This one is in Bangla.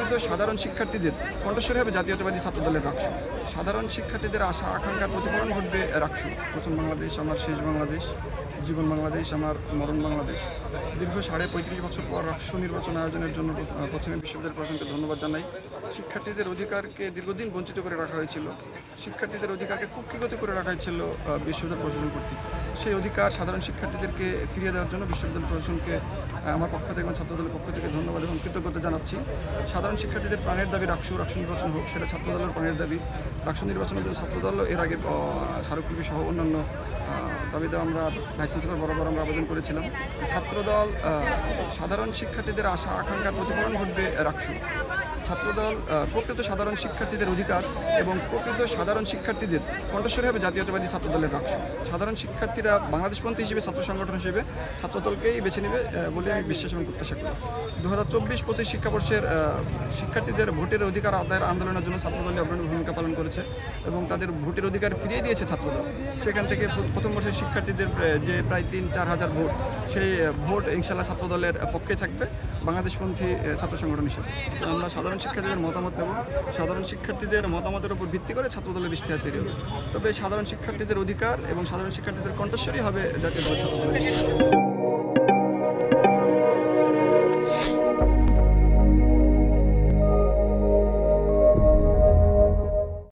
প্রকৃত সাধারণ শিক্ষার্থীদের কণ্ঠস্বর হবে জাতীয়তাবাদী ছাত্রদলের রাকসু। সাধারণ শিক্ষার্থীদের আশা আকাঙ্ক্ষার প্রতিফলন ঘটবে রাকসু। প্রথম বাংলাদেশ আমার শেষ বাংলাদেশ, জীবন বাংলাদেশ আমার মরণ বাংলাদেশ। দীর্ঘ 35 বছর পর রাকসু নির্বাচন আয়োজনের জন্য প্রথমে বিশ্ববিদ্যালয় প্রশাসনকে ধন্যবাদ জানাই। শিক্ষার্থীদের অধিকারকে দীর্ঘদিন বঞ্চিত করে রাখা হয়েছিল, শিক্ষার্থীদের অধিকারকে কুক্ষিগত করে রাখা হয়েছিল বিশ্ববিদ্যালয় প্রশাসন কর্তৃক। সেই অধিকার সাধারণ শিক্ষার্থীদেরকে ফিরিয়ে দেওয়ার জন্য বিশ্ববিদ্যালয় প্রশাসনকে আমার পক্ষ থেকে এবং ছাত্রদলের পক্ষ থেকে ধন্যবাদ এবং কৃতজ্ঞতা জানাচ্ছি। সাধারণ শিক্ষার্থীদের প্রাণের দাবি রাকসু নির্বাচন হোক, সেটা ছাত্রদলের প্রাণের দাবি। রাকসু নির্বাচনের জন্য ছাত্রদল এর আগে স্মারকলিপি সহ অন্যান্য দাবিতে আমরা ভাইস চ্যান্সেলর বরাবর আমরা আবেদন করেছিলাম। ছাত্রদল সাধারণ শিক্ষার্থীদের আশা আকাঙ্ক্ষার প্রতিফলন ঘটবে রাকসু। ছাত্রদল প্রকৃত সাধারণ শিক্ষার্থীদের অধিকার এবং প্রকৃত সাধারণ শিক্ষার্থীদের কণ্ঠস্বর হবে জাতীয়তাবাদী ছাত্রদলের রাকসু। সাধারণ শিক্ষার্থীরা বাংলাদেশপন্থী হিসেবে ছাত্র সংগঠন হিসেবে ছাত্রদলকেই বেছে নেবে বলে আমি বিশ্বাস এবং প্রত্যাশা করি। 2024-25 শিক্ষাবর্ষের শিক্ষার্থীদের ভোটের অধিকার আদায়ের আন্দোলনের জন্য ছাত্রদল অগ্রণী ভূমিকা পালন করেছে এবং তাদের ভোটের অধিকার ফিরিয়ে দিয়েছে ছাত্রদল। সেখান থেকে প্রথম বর্ষের শিক্ষার্থীদের যে প্রায় 3-4 হাজার ভোট, সেই ভোট ইনশাল্লাহ ছাত্রদলের পক্ষে থাকবে বাংলাদেশপন্থী ছাত্র সংগঠন হিসেবে। আমরা সাধারণ শিক্ষার্থীদের মতামত নেব, সাধারণ শিক্ষার্থীদের মতামতের উপর ভিত্তি করে ছাত্রদলের ইশতেহার তৈরি হবে। তবে সাধারণ শিক্ষার্থীদের অধিকার এবং সাধারণ শিক্ষার্থীদের কণ্ঠস্বরই হবে জাতীয় ছাত্রদল।